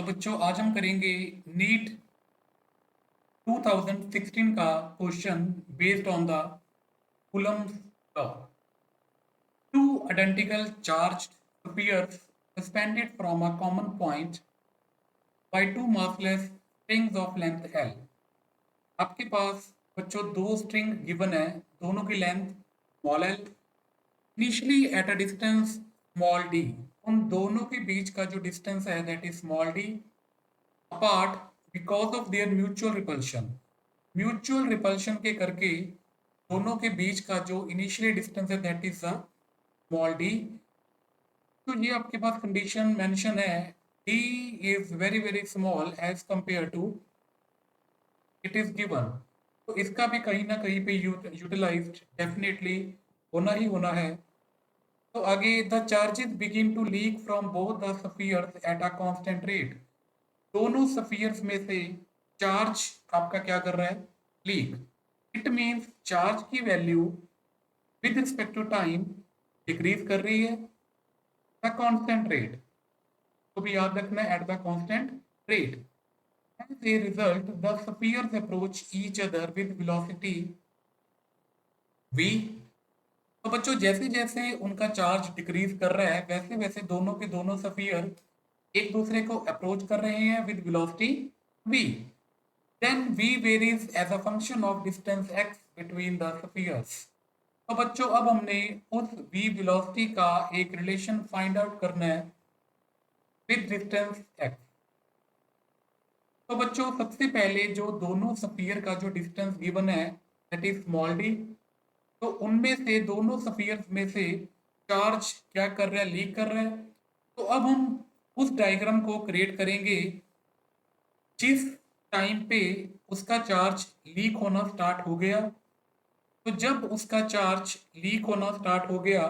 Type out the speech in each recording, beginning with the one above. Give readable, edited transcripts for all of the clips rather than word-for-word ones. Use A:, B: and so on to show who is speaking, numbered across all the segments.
A: बच्चों आज हम करेंगे नीट 2016 का question based on the coulomb law. Two identical charged spheres suspended from a common point by two massless strings of length L। आपके पास बच्चों दो स्ट्रिंग गिवन है, दोनों की length small L, initially at a distance small D. उन दोनों के बीच का जो डिस्टेंस है that is small D, apart because of their mutual repulsion. Mutual repulsion के करके दोनों के बीच का जो इनिशियली डिस्टेंस है दैट इज स्मॉल डी। तो ये आपके पास कंडीशन मेंशन है, D is very very small as compare to it is given. तो इसका भी कहीं ना कहीं पे यूटिलाइज्ड डेफिनेटली होना ही होना है। तो आगे the charges begin to leak from both the spheres at a constant rate. दोनों स्फीयर्स में से चार्ज आपका क्या कर रहा है, लीक। इट मींस चार्ज की value with respect to time decrease कर रही है द कांस्टेंट रेट। तो भी याद रखना है at the constant rate. As a result, the spheres approach each other with velocity v। तो बच्चों जैसे जैसे उनका चार्ज डिक्रीज कर रहा है वैसे वैसे दोनों के दोनों स्फीयर एक दूसरे को अप्रोच कर रहे हैं with velocity v। Then v varies as a function of distance x between the spheres. तो बच्चों अब हमने उस v वेलोसिटी का एक रिलेशन फाइंड आउट करना है विद डिस्टेंस x। तो बच्चों सबसे पहले जो दोनों स्फीयर का जो डिस्टेंस गिवन है दैट इज स्मॉल डी। तो उनमें से दोनों स्फीयर्स में से चार्ज क्या कर रहा है, लीक कर रहा है। तो अब हम उस डायग्राम को क्रिएट करेंगे जिस टाइम पे उसका चार्ज लीक होना स्टार्ट हो गया। तो जब उसका चार्ज लीक होना स्टार्ट हो गया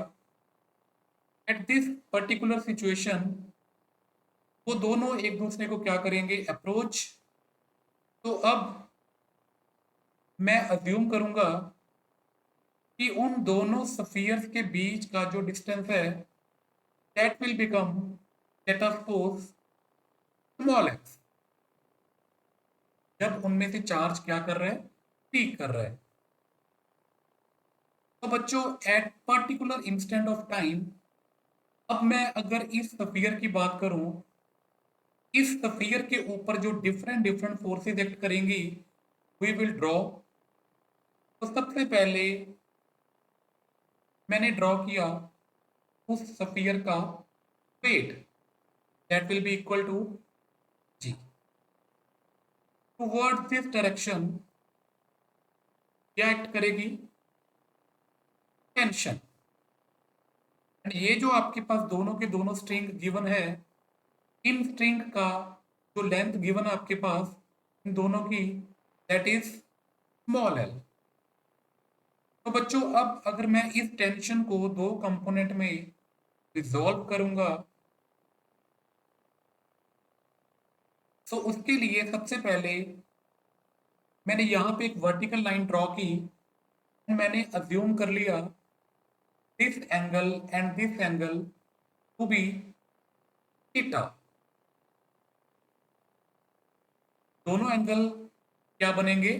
A: एट दिस पर्टिकुलर सिचुएशन, वो दोनों एक दूसरे को क्या करेंगे, अप्रोच। तो अब मैं अज्यूम करूंगा कि उन दोनों स्फीयर्स के बीच का जो डिस्टेंस है that will become, let us suppose, small x. जब उनमें से चार्ज क्या कर रहा है, पीक कर रहा है। तो बच्चों eight particular instant of time, अब मैं अगर इस स्फीयर की बात करूं, इस स्फीयर के ऊपर जो डिफरेंट डिफरेंट फोर्सेस एक्ट करेंगी वी विल ड्रॉ। तो सबसे पहले मैंने ड्रॉ किया उस स्फीयर का weight that will be equal to g. Towards this direction क्या एक्ट करेगी, टेंशन। एंड ये जो आपके पास दोनों के दोनों स्ट्रिंग गिवन है, इन स्ट्रिंग का जो लेंथ गिवन है आपके पास इन दोनों की दैट इज स्मॉल एल। तो बच्चों अब अगर मैं इस टेंशन को दो कंपोनेंट में रिजॉल्व करूंगा, तो उसके लिए सबसे पहले मैंने यहाँ पे एक वर्टिकल लाइन ड्रॉ की। मैंने अज्यूम कर लिया this angle and this angle to be theta. दोनों एंगल क्या बनेंगे,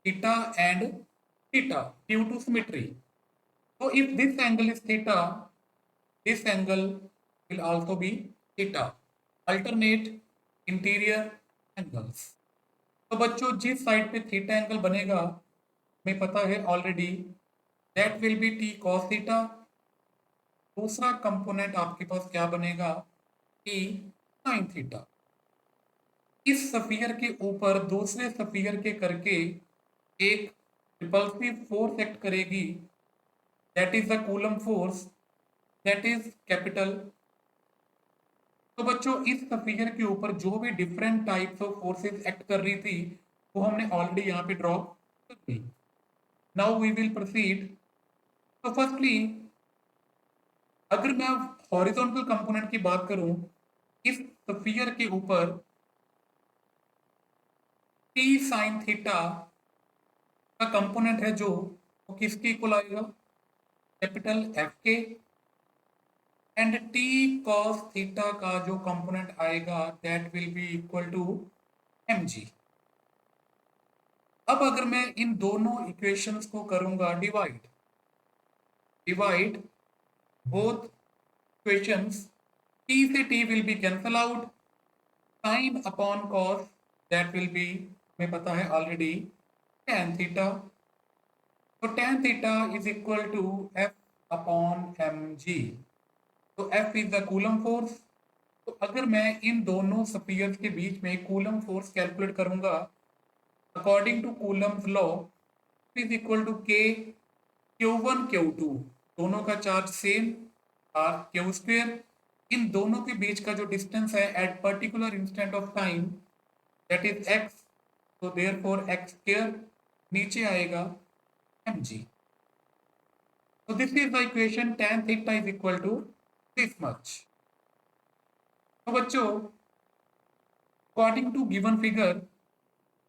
A: theta and theta, due to symmetry. So if this angle is theta, this angle will also be theta. Alternate interior angles. तो बच्चों जिस side पे theta angle बनेगा हमें पता है already, that will B T cos theta. दूसरा component आपके पास क्या बनेगा, टी साइन थीटा। इस स्फीयर के ऊपर दूसरे स्फीयर के करके एक रिपल्सिव फोर्स एक्ट करेगी that is the coulomb force, that is capital. तो बच्चों इस स्फीयर के ऊपर जो भी different types of forces act कर रही थी वो हमने ऑलरेडी यहाँ पे ड्रॉ कर दी। Now we will proceed. तो फर्स्टली अगर मैं हॉरिजॉन्टल कंपोनेंट की बात करूं, इस स्फीयर के ऊपर टी साइन थीटा का कंपोनेंट है जो वो किसके इक्वल आएगा, कैपिटल एफ के। एंड टी कॉस थीटा का जो कंपोनेंट आएगा that will be equal to mg। अब अगर मैं इन दोनों इक्वेशंस को करूंगा डिवाइड बोथ इक्वेशंस, t से t will be cancel out, sine upon cos that will be, हमें पता है ऑलरेडी, tan थीटा। तो tan theta is equal to f upon mg। तो f is the coulomb force. तो अगर मैं इन दोनों स्फीयर्स के बीच में कूलम फोर्स कैलकुलेट करूंगा according to Coulomb's law, is equal to k Q1 Q2, दोनों का charge same are Q square. इन दोनों के बीच का जो डिस्टेंस है at particular instant of time that is x, तो देयरफॉर x स्क्वायर नीचे आएगा mg। So this is the equation tan theta is equal to this much. तो बच्चों अकॉर्डिंग टू गिवन फिगर,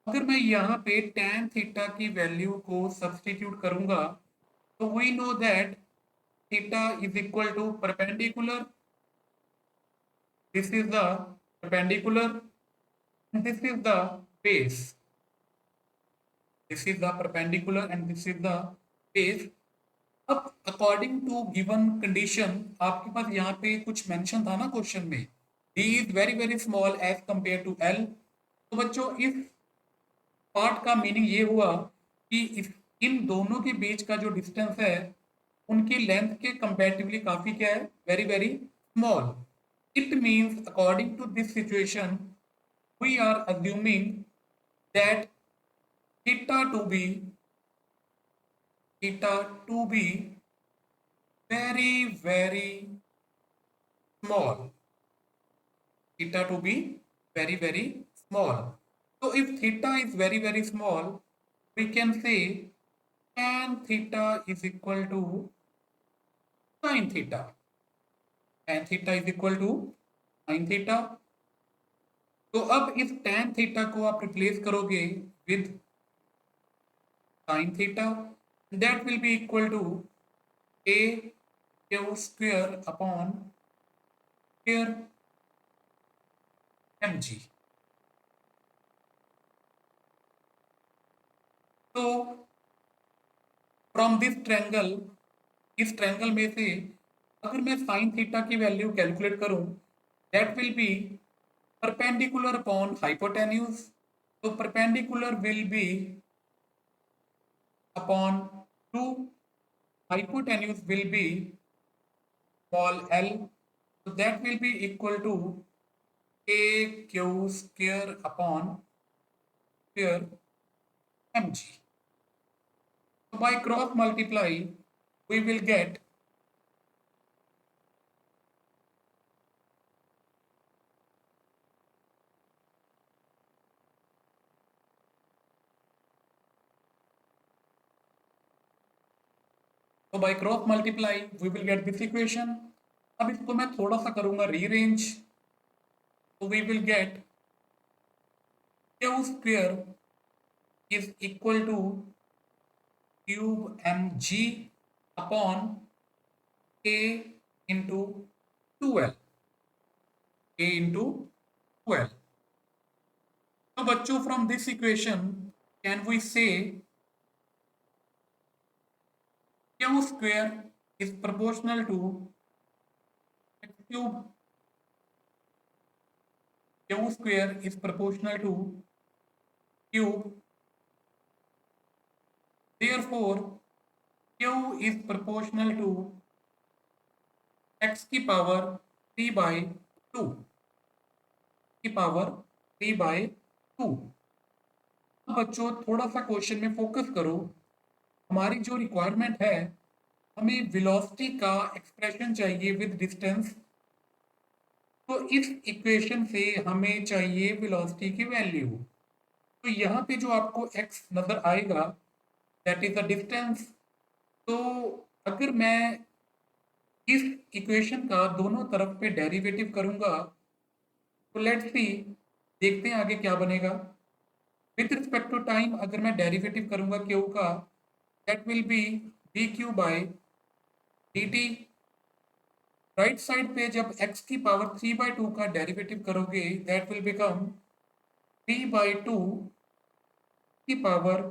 A: अगर मैं यहाँ पे tan थीटा की वैल्यू को सब्स्टिट्यूट करूंगा तो we know that theta is equal to perpendicular, this is the perpendicular and this is the base, this is the perpendicular and this is the base। अब according to given condition आपके पास यहाँ पे कुछ mention था ना question में, d is very very small as compare to l। तो बच्चों इस पार्ट का मीनिंग ये हुआ कि इन दोनों के बीच का जो डिस्टेंस है उनकी लेंथ के कंपैरेटिवली काफी क्या है, very very small. It means according to this situation we are assuming that theta to be very very small, theta to be very very small। so if theta is very very small we can say tan theta is equal to sin theta, tan theta is equal to sin theta। तो अब इस tan theta को आप replace करोगे with sin theta, that will be equal to a q square upon square mg। तो from this triangle, इस triangle में से अगर मैं साइन थीटा की वैल्यू कैलकुलेट करूं that will be perpendicular upon hypotenuse. तो perpendicular will be upon 2, hypotenuse will be small l, so that will be equal to a q square upon square mg। so by cross multiply we will get तो by cross multiply we will get this equation. अब इसको मैं थोड़ा सा करूंगा rearrange, तो we will get Q square is equal to cube mg upon a into 2l, a into 2l। तो बच्चों from this equation can we say Q square is proportional to x cube, q square is proportional to cube, therefore q is proportional to x की power 3/2, की power 3/2। बच्चों थोड़ा सा question में focus करो, हमारी जो रिक्वायरमेंट है हमें वेलोसिटी का एक्सप्रेशन चाहिए विद डिस्टेंस। तो इस इक्वेशन से हमें चाहिए वेलोसिटी की वैल्यू। तो यहाँ पे जो आपको x नजर आएगा दैट इज द डिस्टेंस। तो अगर मैं इस इक्वेशन का दोनों तरफ पे डेरिवेटिव करूंगा तो लेट्स सी, देखते हैं आगे क्या बनेगा। विथ रिस्पेक्ट टू टाइम अगर मैं डेरिवेटिव करूंगा क्यू का that will B D Q by D T. Right side पे जब x की पावर 3/2 का डेरिवेटिव करोगे दैट विल बिकम 3/2 की power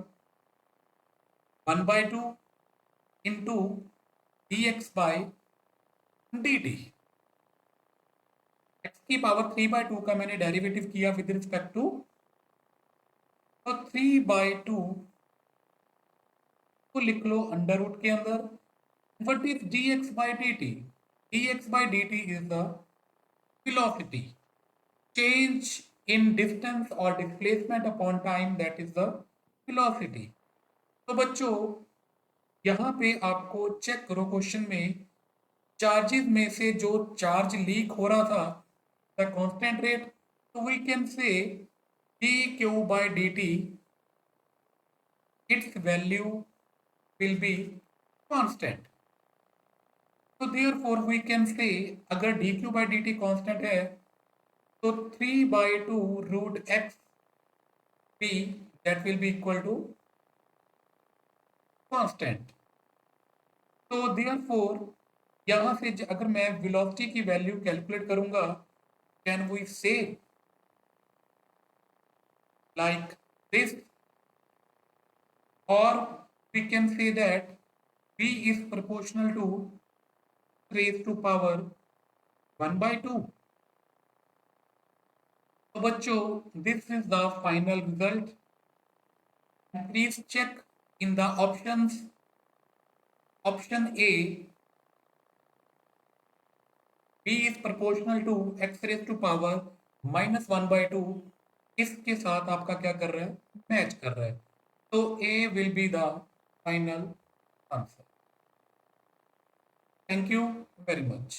A: 1/2 into dx by dt। x की पावर 3/2 का मैंने डेरिवेटिव किया विद रिस्पेक्ट टू, तो 3/2 को लिख लो अंडर रूट के अंदर। What is dx by dt? dx by dt is the velocity change in distance or displacement upon time, that is the velocity। तो बच्चों यहाँ पे आपको चेक करो क्वेश्चन में चार्जेस में से जो चार्ज लीक हो रहा था द कांस्टेंट रेट, तो we can say dq by dt its value will be constant। तो therefore we can say अगर dq by dt कांस्टेंट है तो 3/2 root x p that will be equal to constant. तो therefore यहाँ से अगर मैं वेलोसिटी की वैल्यू कैलकुलेट करूंगा can we say like this, और we can say that v is proportional to raised to power 1/2। तो बच्चों this is the final result. Please check in the options. Option A b is proportional to x raised to power -1/2, इसके साथ आपका क्या कर रहा है, match कर रहा है। तो a will be the final answer। Thank you very much।